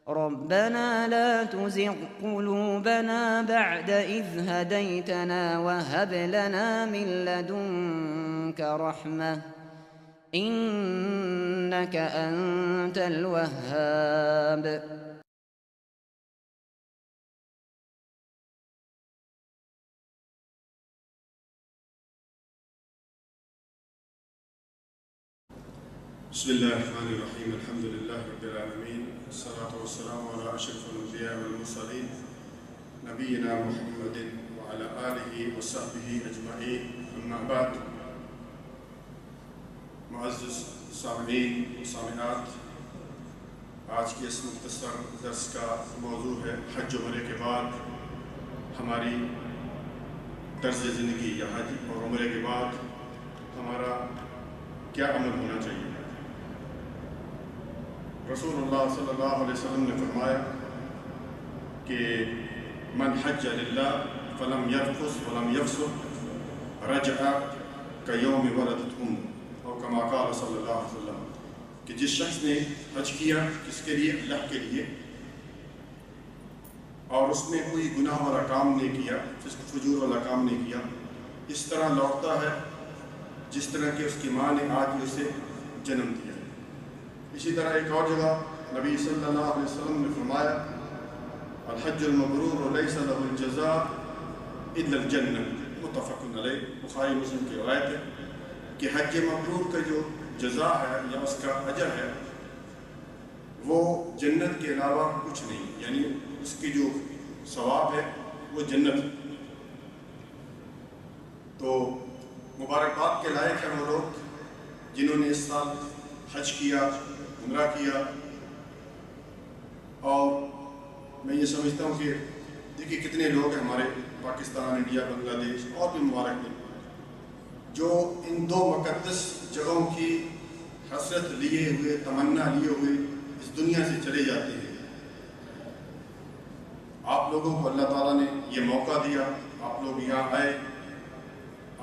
ربنا لا تزغ قلوبنا بعد إذ هديتنا وهب لنا من لدنك رحمة إنك أنت الوهاب. بسم الله الرحمن الرحيم الحمد لله رب العالمين والصلاة والسلام على أشرف الأنبياء والمرسلين نبينا محمد وعلى آله وصحبه أجمعين أما بعد. معزز سامعین و سامعات، آج کی اس مختصر درس کا موضوع ہے حج و عمرے کے بعد ہماری طرز زندگی یا حج اور عمرے کے بعد ہمارا کیا عمل ہونا چاہیے. رسول اللہ صلی اللہ علیہ وسلم نے فرمایا کہ من حج للہ فلم یرفث ولم یفسق رجع کیوم ولدتہ امہ، اور کما قال صلی اللہ علیہ وسلم کہ جس شخص نے حج کیا کس کے لیے؟ اللہ کے لیے، اور اس نے کوئی گناہ والا کام نہیں کیا، فسق فجور والا کام نہیں کیا، اس طرح لوٹتا ہے جس طرح کہ اس کی ماں نے آج اسے جنم دیا. اسی طرح ایک اور جگہ نبی صلی اللہ علیہ وسلم نے فرمایا الحج المبرور لیس له الجزاء الا الجنہ، متفق علیہ، بخاری مسلم کی روایت ہے کہ حج مبرور کا جو جزا ہے یا اس کا اجر ہے وہ جنت کے علاوہ کچھ نہیں، یعنی اس کی جو ثواب ہے وہ جنت. تو مبارکباد کے لائق ہیں وہ لوگ جنہوں نے اس سال حج کیا، عمرہ کیا. اور میں یہ سمجھتا ہوں کہ دیکھیے کتنے لوگ ہیں ہمارے پاکستان، انڈیا، بنگلہ دیش اور بھی ممالک میں جو ان دو مقدس جگہوں کی حسرت لیے ہوئے، تمنا لیے ہوئے اس دنیا سے چلے جاتے ہیں. آپ لوگوں کو اللہ تعالیٰ نے یہ موقع دیا، آپ لوگ یہاں آئے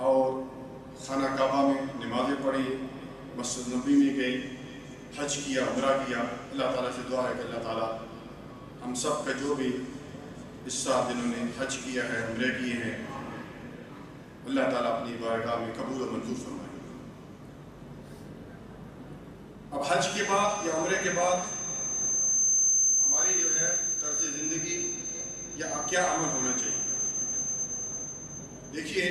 اور خانہ کعبہ میں نمازیں پڑھی، مسجد نبی میں گئے، حج کیا، عمرہ کیا. اللہ تعالیٰ سے دعا ہے کہ اللہ تعالیٰ ہم سب کا جو بھی اس سال جنہوں نے حج کیا ہے، عمرے کیے ہیں، اللہ تعالیٰ اپنی بارگاہ میں قبول و منظور فرمائے. اب حج کے بعد یا عمرے کے بعد ہماری جو ہے طرز زندگی یا کیا عمل ہونا چاہیے. دیکھیے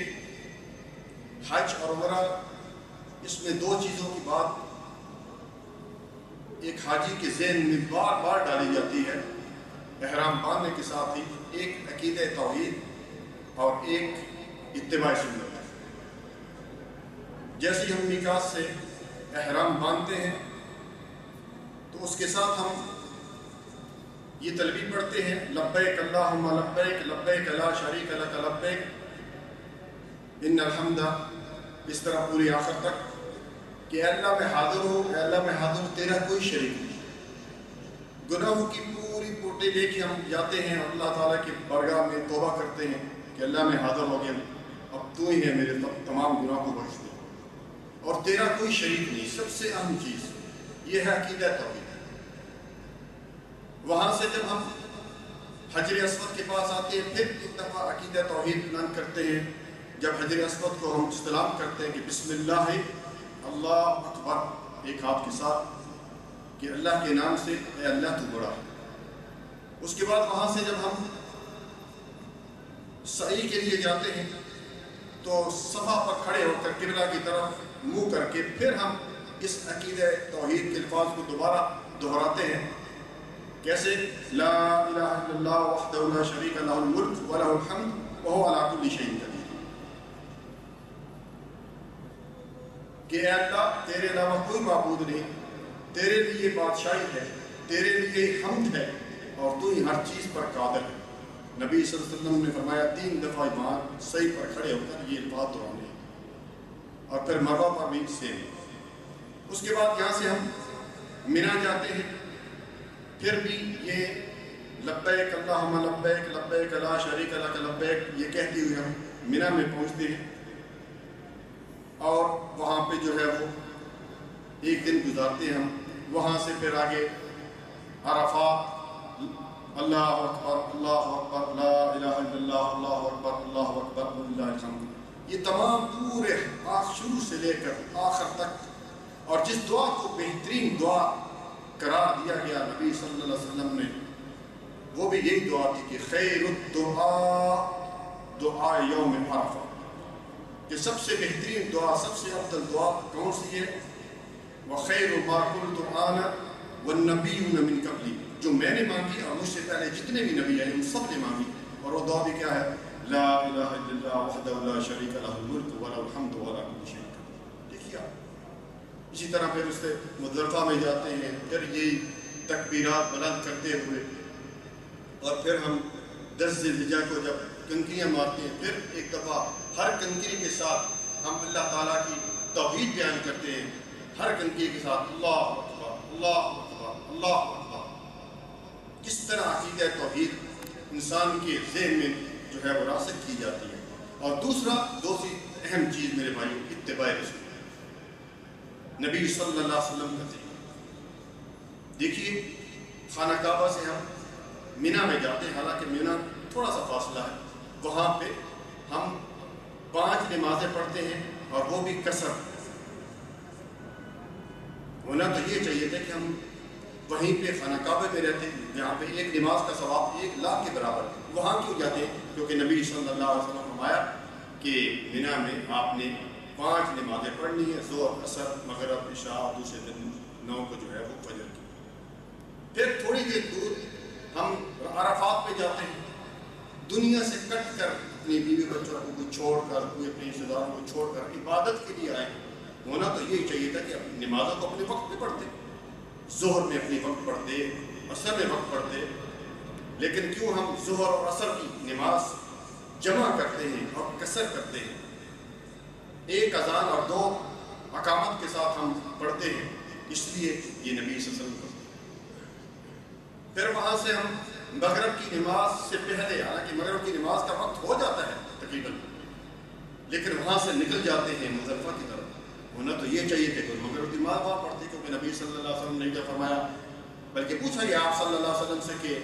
حج اور عمرہ، اس میں دو چیزوں کی بات ایک حاجی کے ذہن میں بار بار ڈالی جاتی ہے احرام باندھنے کے ساتھ ہی، ایک عقیدہ توحید اور ایک اتباع سنت. جیسے ہم میقات سے احرام باندھتے ہیں تو اس کے ساتھ ہم یہ تلبیہ پڑھتے ہیں لبیک اللہم لبیک لبیک لا شریک لک لبیک ان الحمد، اس طرح پوری آخر تک کہ اے اللہ میں حاضر ہوں، اے اللہ میں حاضر ہوں، تیرا کوئی شریک نہیں. گناہوں کی پوری پوٹی لے کے ہم جاتے ہیں اللہ تعالیٰ کی بارگاہ میں توبہ کرتے ہیں کہ اللہ میں حاضر ہو گیا، اب تو ہی ہے میرے تمام گناہوں کو بخش دے، اور تیرا کوئی شریک نہیں. سب سے اہم چیز یہ ہے عقیدہ توحید. وہاں سے جب ہم حجر اسود کے پاس آتے ہیں پھر ایک دفعہ عقیدہ توحید اعلان کرتے ہیں. جب حجر اسود کو ہم استلام کرتے ہیں کہ بسم اللہ اللہ اکبر ایک ہاتھ کے ساتھ کہ اللہ کے نام سے، اے اللہ تو بڑا ہے. اس کے بعد وہاں سے جب ہم سعی کے لیے جاتے ہیں تو صفا پر کھڑے ہو کر قبلہ کی طرف منہ کر کے پھر ہم اس عقیدہ توحید کے الفاظ کو دوبارہ دہراتے ہیں. کیسے؟ لا الہ الا اللہ وحدہ لا شریک لہ الملک ولہ الحمد وہو علی کل شیء قدیر، کہ اے اللہ تیرے علاوہ کوئی معبود نہیں، تیرے لیے بادشاہی ہے، تیرے لیے حمد ہے، اور تو ہی ہر چیز پر قادر ہے. نبی صلی اللہ علیہ وسلم نے فرمایا 3 دفعہ ایمان صحیح پر کھڑے ہو کر یہ الفاظ دہرانے، اور پھر مروہ پر بھی سیم. اس کے بعد یہاں سے ہم منی جاتے ہیں، پھر بھی یہ لبیک اللہم لبیک لبیک لا شریک لک لبیک یہ کہتے ہوئے ہم منی میں پہنچتے ہیں، اور وہاں پہ جو ہے وہ ایک دن گزارتے ہیں ہم. وہاں سے پھر آگے عرفات اللہ اکبر لا الہ الا اللہ اللہ اکبر وللہ الحمد، یہ تمام پورے شروع سے لے کر آخر تک، اور جس دعا کو بہترین دعا قرار دیا گیا نبی صلی اللہ علیہ وسلم نے، وہ بھی یہی دعا تھی کہ خیر الدعاء دعا یوم عرفہ، کہ سب سے بہترین دعا، سب سے افضل دعا کون سی ہے؟ وخیر ما قلت انا والنبیون من قبلی، جو میں نے مانگی اور مجھ سے پہلے جتنے بھی نبی آئے ان سب نے مانگی، اور وہ دعا بھی کیا ہے؟ لا الہ الا اللہ وحدہ لا شریک لہ الملک وله الحمد وعلى كل شيء قدیر۔ دیکھیے آپ اسی طرح پھر اس سے مزدلفہ میں جاتے ہیں، پھر یہی تکبیرات بلند کرتے ہوئے، اور پھر ہم 10 ذی الحجہ کو جب کنکریاں مارتے ہیں، پھر ایک دفعہ ہر کنکری کے ساتھ ہم اللہ تعالیٰ کی توحید بیان کرتے ہیں، ہر کنکری کے ساتھ اللہ اکبر اللہ اکبر اللہ اکبر۔ کس طرح عقیدہ توحید انسان کے ذہن میں جو ہے وہ راسخ کی جاتی ہے۔ اور دوسری اہم چیز میرے بھائیوں، اتباع رسول، نبی صلی اللہ علیہ وسلم کا طریقہ۔ دیکھیے خانہ کعبہ سے ہم مینا میں جاتے ہیں، حالانکہ مینا تھوڑا سا فاصلہ ہے، وہاں پہ ہم 5 نمازیں پڑھتے ہیں، اور وہ بھی قصر۔ ہونا تو یہ چاہیے تھا کہ ہم وہیں پہ خانہ کعبے میں رہتے ہیں، جہاں پہ ایک نماز کا ثواب 1 لاکھ کے برابر ہے، وہاں کیوں جاتے ہیں؟ کیونکہ نبی صلی اللہ علیہ وسلم نے فرمایا کہ مینا میں آپ نے 5 نمازیں پڑھنی ہے، ظہر عصر مغرب عشاء، اور دوسرے دن 9 کو جو ہے وہ فجر کی۔ پھر تھوڑی دیر دور ہم عرفات پہ جاتے ہیں، دنیا سے کٹ کر اپنی بیوی بچوں کو چھوڑ کر، کوئی اپنے رشتہ داروں کو چھوڑ کر عبادت کے لیے آئے۔ ہونا تو یہی چاہیے تھا کہ اپنی نمازوں کو اپنے وقت پہ پڑھتے، ظہر میں اپنے وقت پڑھتے، عصر میں وقت پڑھتے، لیکن کیوں ہم ظہر اور عصر کی نماز جمع کرتے ہیں اور قصر کرتے ہیں؟ 1 اذان اور 2 اقامت کے ساتھ ہم پڑھتے ہیں، اس لیے یہ نبی صلی اللہ علیہ وسلم۔ پھر وہاں سے ہم مغرب کی نماز سے پہلے، حالانکہ مغرب کی نماز کا وقت ہو جاتا ہے تقریباً، لیکن وہاں سے نکل جاتے ہیں مزدلفہ کی طرف۔ ہونا تو یہ چاہیے کہ مغرب کی نماز وہاں پڑھتے، کیونکہ نبی صلی اللہ علیہ وسلم نے کیا فرمایا، بلکہ پوچھا گیا آپ صلی اللہ علیہ وسلم سے کہ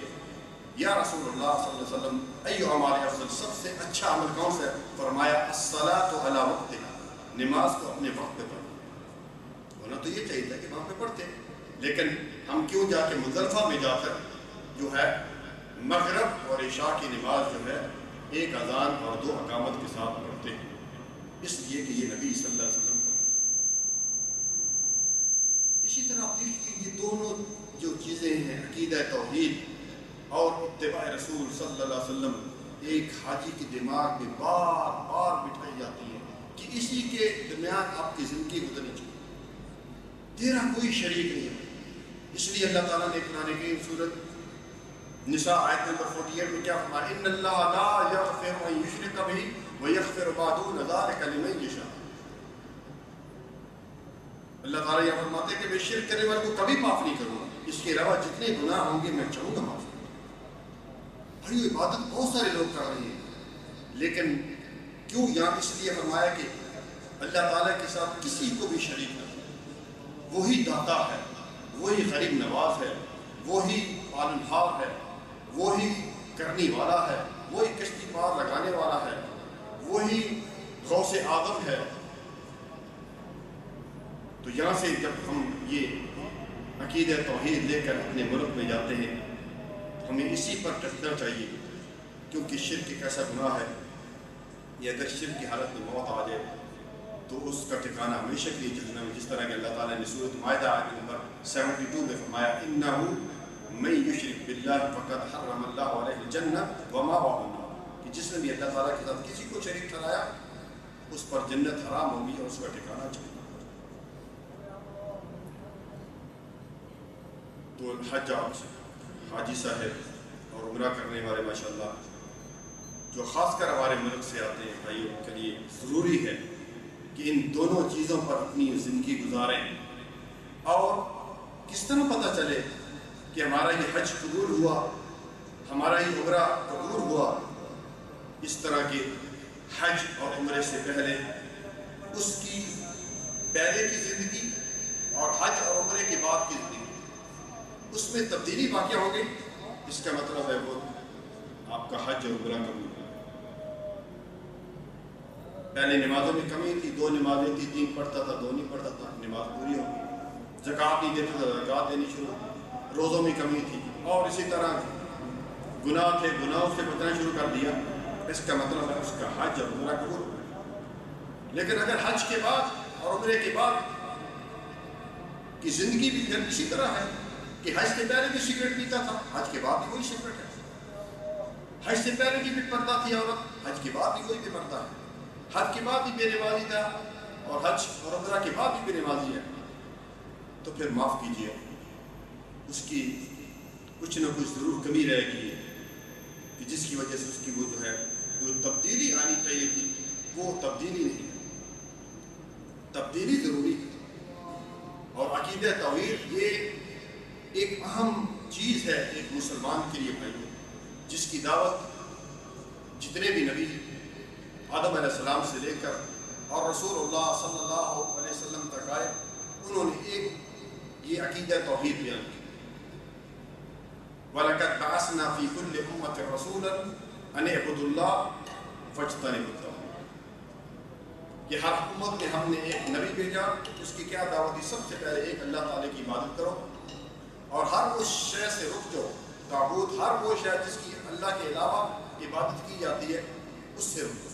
یا رسول اللہ صلی اللہ علیہ وسلم ایو ہمارے افضل، سب سے اچھا عمل کون سا ہے؟ فرمایا الصلاۃ علی وقتہا، نماز کو اپنے وقت پہ پڑھنا۔ ہونا تو یہ چاہیے تھا کہ وہاں پہ پڑھتے، لیکن ہم کیوں جا کے مزدلفہ میں جا کر جو ہے مغرب اور عشاء کی نماز جو ہے 1 اذان اور 2 اقامت کے ساتھ پڑھتے ہیں؟ اس لیے کہ یہ نبی صلی اللہ علیہ وسلم کا۔ اسی طرح آپ دیکھیے یہ دونوں جو چیزیں ہیں، عقیدہ توحید اور اتباع رسول صلی اللہ علیہ وسلم، ایک حاجی کے دماغ میں بار بار بٹھائی جاتی ہے کہ اسی کے درمیان آپ کی زندگی گزرنی چاہیے، تیرا کوئی شریک نہیں ہے۔ اس لیے اللہ تعالیٰ نے قرآن کریم سورۃ نساء آیت نمبر 48 میں کیا فرمایا؟ ان اللہ لا یغفر ان یشرک بہ ویغفر ما دون ذلک لمن یشاء۔ اللہ تعالیٰ یہ فرماتے ہیں کہ میں شرک کرنے والے کو کبھی معاف نہیں کروں گا، اس کے علاوہ جتنے گناہ ہوں گے میں چاہوں گا معاف۔ بھائی عبادت بہت سارے لوگ کر رہے ہیں، لیکن کیوں یہاں اس لیے فرمایا کہ اللہ تعالیٰ کے ساتھ کسی کو بھی شریک نہ کرو۔ وہی داتا ہے، وہی غریب نواز ہے، وہی پالنہار ہے، وہی کرنے والا ہے، وہی کشتی پار لگانے والا ہے، وہی غوث اعظم ہے۔ تو یہاں سے جب ہم یہ عقیدہ توحید لے کر اپنے ملک میں جاتے ہیں، ہمیں اسی پر ٹکنا چاہیے، کیونکہ شرک ایک ایسا گناہ ہے، یہ اگر شرک کی حالت میں موت آ جائے تو اس کا ٹھکانہ ہمیشہ کے لیے جہنم ہے، جس طرح کہ اللہ تعالیٰ نے سورۃ مائدہ آیت نمبر 72 میں فرمایا انہ من یشرک باللہ فقد حرم اللہ علیہ الجنہ ومأواه النار، کہ جس نے بھی اللہ تعالیٰ کے ساتھ کسی کو شریک ٹھہرایا اس پر جنت حرام ہوگی اور اس کا ٹھکانہ جہنم۔ تو حجاج، حاجی صاحب اور عمرہ کرنے والے ماشاءاللہ جو خاص کر ہمارے ملک سے آتے ہیں بھائیوں کے لیے ضروری ہے کہ ان دونوں چیزوں پر اپنی زندگی گزاریں، اور کس طرح پتہ چلے کہ ہمارا یہ حج قبول ہوا، ہمارا یہ عمرہ قبول ہوا؟ اس طرح کے حج اور عمرے سے پہلے اس کی پہلے کی زندگی اور حج اور عمرے کے بعد کی زندگی، اس میں تبدیلی واقع ہو گئی۔ اس کا مطلب ہے وہ آپ کا حج اور عمرہ قبول ہے۔ پہلے نمازوں میں کمی تھی، 2 نمازیں تھی، 3 پڑھتا تھا، 2 نہیں پڑھتا تھا، نماز پوری ہو گئی۔ زکوٰۃ نہیں دیتا تھا، زکوٰۃ دینی شروع، روزوں میں کمی تھی، اور اسی طرح گناہ تھے، گناہوں سے بچنا شروع کر دیا، اس کا مطلب ہے اس کا حج اور عمرہ قبول ہو گیا۔ لیکن اگر حج کے بعد اور عمرے کے بعد کی زندگی بھی پھر اسی طرح ہے کہ حج سے پہلے بھی سگریٹ پیتا تھا، حج کے بعد بھی وہی سگریٹ ہے، حج سے پہلے بھی پردہ تھی عورت، حج کے بعد بھی وہی بے پردہ ہے، حج کے بعد بھی بے نمازی تھا اور حج اور عمرہ کے بعد بھی بے نمازی ہے، تو پھر معاف کیجیے، اس کی کچھ نہ کچھ ضرور کمی رہ گئی ہے کہ جس کی وجہ سے اس کی وہ جو ہے جو تبدیلی آنی چاہیے تھی وہ تبدیلی نہیں ہے۔ تبدیلی ضروری ہے، اور عقیدہ توحید یہ ایک اہم چیز ہے ایک مسلمان کے لیے بھائی، جس کی دعوت جتنے بھی نبی آدم علیہ السلام سے لے کر اور رسول اللہ صلی اللہ علیہ وسلم تک آئے، انہوں نے ایک یہ عقیدہ توحید بیان کی۔ وَلَقَدْ بَعَثْنَا فِي كُلِّ أُمَّةٍ رَسُولًا أَنِ اعْبُدُوا اللَّهَ وَاجْتَنِبُوا الطَّاغُوتَ، کہ ہر امت میں ہم نے ایک نبی بھیجا، اس کی کیا دعوت تھی؟ سب سے پہلے ایک اللہ تعالیٰ کی عبادت کرو، اور ہر اس شے سے رک جاؤ، طاغوت ہر وہ شے جس کی اللہ کے علاوہ عبادت کی جاتی ہے اس سے رک جاؤ،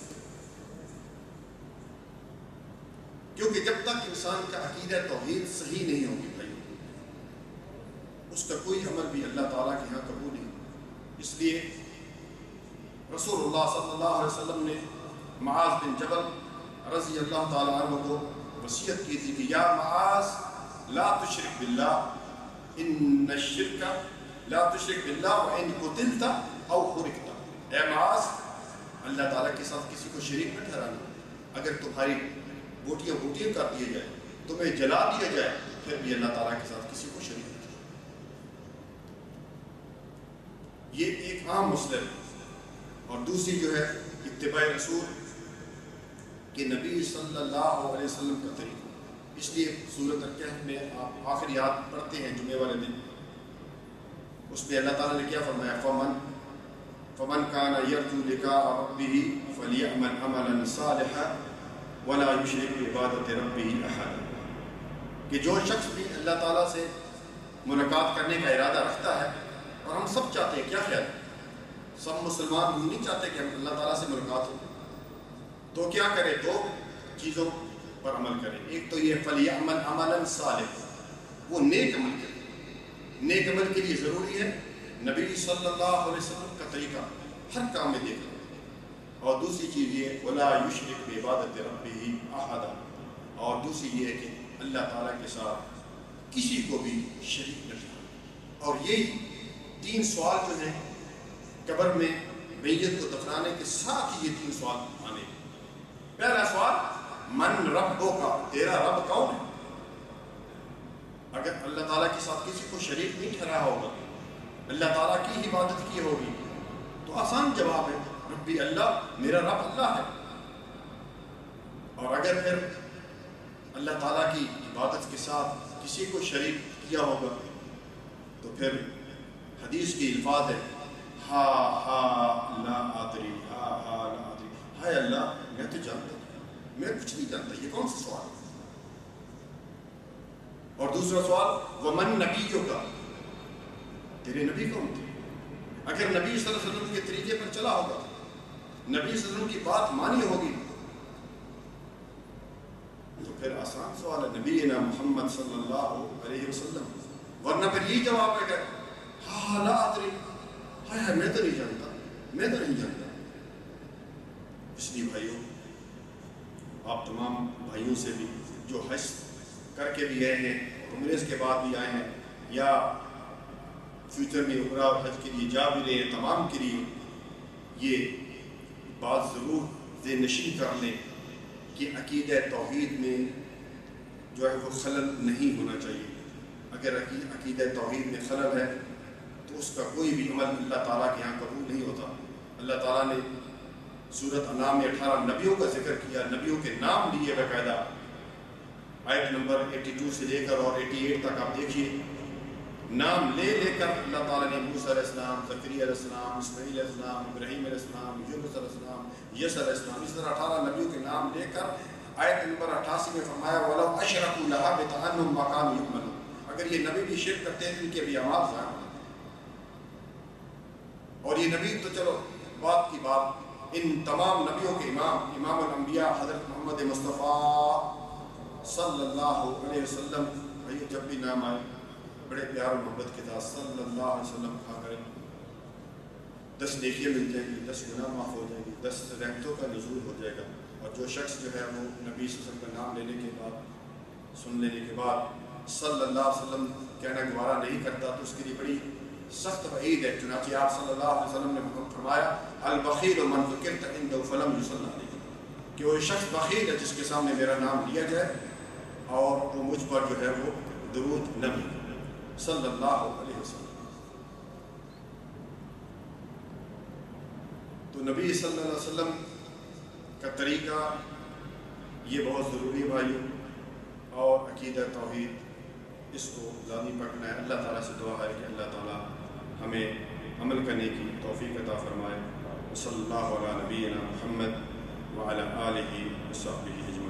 کیونکہ جب تک انسان کا عقیدہ توحید صحیح نہیں ہوگی بھائی، اس کا کوئی عمل بھی اللہ تعالیٰ کے یہاں قبول نہیں۔ اس لیے رسول اللہ صلی اللہ علیہ وسلم نے معاذ بن جبل رضی اللہ تعالیٰ عنہ کو وصیت کی تھی کہ یا معاذ لا تشرک باللہ ان الشرک لا تشرک باللہ وان قتلت او خرقت، اے معاذ اللہ تعالیٰ کے ساتھ کسی کو شریک نہ ٹھہرانا، اگر تمہاری بوٹیاں کر دیے جائے، تمہیں جلا دیا جائے، پھر بھی اللہ تعالیٰ کے ساتھ کسی کو شریک نہ ٹھہرانا۔ یہ ایک عام مسئلہ ہے۔ اور دوسری جو ہے اتباع رسول کہ نبی صلی اللہ علیہ وسلم کا طریقہ، اس لیے سورۃ الکہف میں آپ آخری آیت پڑھتے ہیں جمعے والے دن، اس میں اللہ تعالیٰ نے کیا فرمایا؟ فمن کان یرجو لقاء ربہ فلیعمل عملا صالحا ولا یشرک بعبادۃ ربہ احدا، کہ جو شخص بھی اللہ تعالیٰ سے ملاقات کرنے کا ارادہ رکھتا ہے، اور ہم سب چاہتے ہیں، کیا خیال ہے؟ سب مسلمان نہیں چاہتے کہ ہم اللہ تعالیٰ سے ملاقات ہو، تو کیا کرے؟ 2 چیزوں پر عمل کرے، ایک تو یہ فلیعمل عملا صالحا، وہ نیک عمل کرے، نیک عمل کے لیے ضروری ہے نبی صلی اللہ علیہ وسلم کا طریقہ ہر کام میں دیکھنا، اور دوسری چیز یہ ولا یشرک بعبادۃ ربہ احدا، اور دوسری یہ ہے کہ اللہ تعالیٰ کے ساتھ کسی کو بھی شریک نہ ٹھہرانا۔ اور یہی 3 سوال جو ہیں قبر میں میت کو دفنانے کے ساتھ ہی یہ 3 سوال آنے۔ پہلا سوال من ربک، تیرا رب کون ہے؟ اگر اللہ تعالیٰ کے ساتھ کسی کو شریک نہیں ٹھہرایا ہوگا، اللہ تعالیٰ کی عبادت کی ہوگی، تو آسان جواب ہے ربی اللہ، میرا رب اللہ ہے۔ اور اگر پھر اللہ تعالیٰ کی عبادت کے ساتھ کسی کو شریک کیا ہوگا تو پھر حدیث کی الفاظ ہے ہا ہا لا ادری، ہا ہا لا ادری، ہائے اللہ میں تو جانتا ہوں، میں کچھ نہیں جانتا، یہ کون سا سوال ہے؟ اور دوسرا سوال ومن نبیک، تیرے نبی کون تھے؟ اگر نبی صلی اللہ علیہ وسلم کے طریقے پر چلا ہوگا، نبی صلی اللہ علیہ وسلم کی بات مانی ہوگی، تو پھر آسان سوال ہے نبینا محمد صلی اللہ علیہ وسلم، ورنہ پھر یہی جواب ہے کہ ہاں لا ادری، ہائے میں تو نہیں جانتا، میں تو نہیں جانتا۔ اس لیے بھائیوں، آپ تمام بھائیوں سے بھی جو حج کر کے بھی گئے ہیں، عمرے کے بعد بھی آئے ہیں، یا فیوچر میں عمرہ اور حج کے لیے جا بھی رہے ہیں، تمام کے لیے یہ بات ضرور ذہن نشین کر لیں کہ عقیدہ توحید میں جو ہے وہ خلل نہیں ہونا چاہیے۔ اگر عقیدہ توحید میں خلل ہے تو اس کا کوئی بھی عمل اللہ تعالیٰ کے یہاں قبول نہیں ہوتا۔ اللہ تعالیٰ نے سورۃ انعام میں 18 نبیوں کا ذکر کیا، نبیوں کے نام لیے باقاعدہ، آیت نمبر 82 سے لے کر اور 88 تک آپ دیکھیے نام لے لے کر اللہ تعالیٰ نے موسیٰ علیہ السلام، زکریا علیہ السلام، اسماعیل علیہ السلام، ابراہیم علیہ السلام، یونس علیہ السلام، یسع علیہ السلام، اس طرح 18 نبیوں کے نام لے کر آیت نمبر 88 میں فرمایا وَلَوْ أَشْرَكُوا لَحَبِطَ عَنْهُمْ مَا كَانُوا يَعْمَلُونَ، اگر یہ نبی بھی شرک کرتے ہیں تو ان کے بھی اعمال ضائع ہوتے ہیں۔ اور یہ نبی تو چلو بات کی بات، ان تمام نبیوں کے امام الانبیاء حضرت محمد مصطفیٰ صلی اللہ علیہ وسلم، بھائیو جب بھی نام آئے بڑے پیار و محبت کے ساتھ صلی اللہ علیہ وسلم کہا کریں، 10 نیکیاں مل جائیں گی، 10 گناہ معاف ہو جائیں گی، 10 رحمتوں کا نزول ہو جائے گا۔ اور جو شخص جو ہے وہ نبی صلی اللہ علیہ وسلم کا نام لینے کے بعد، سن لینے کے بعد صلی اللہ علیہ وسلم کہنا گوارا نہیں کرتا تو اس کے لیے بڑی سخت وعید ہے۔ چنانچہ آپ صلی اللہ علیہ وسلم نے فرمایا البخیل من ذکرت عنده فلم یصلی علیہ، کہ وہ شخص بخیل ہے جس کے سامنے میرا نام لیا جائے اور وہ مجھ پر جو ہے وہ درود نہ بھیجے صلی اللہ علیہ وسلم۔ تو نبی صلی اللہ علیہ وسلم کا طریقہ یہ بہت ضروری ہے بھائیوں، اور عقیدہ توحید اس کو لازمی پکڑنا ہے۔ اللہ تعالیٰ سے دعا ہے کہ اللہ تعالیٰ ہمیں عمل کرنے کی توفیق عطا فرمائے۔ صلی اللہ علیہ نبینا محمد وعلی آلہ وصحبہ اجمعین۔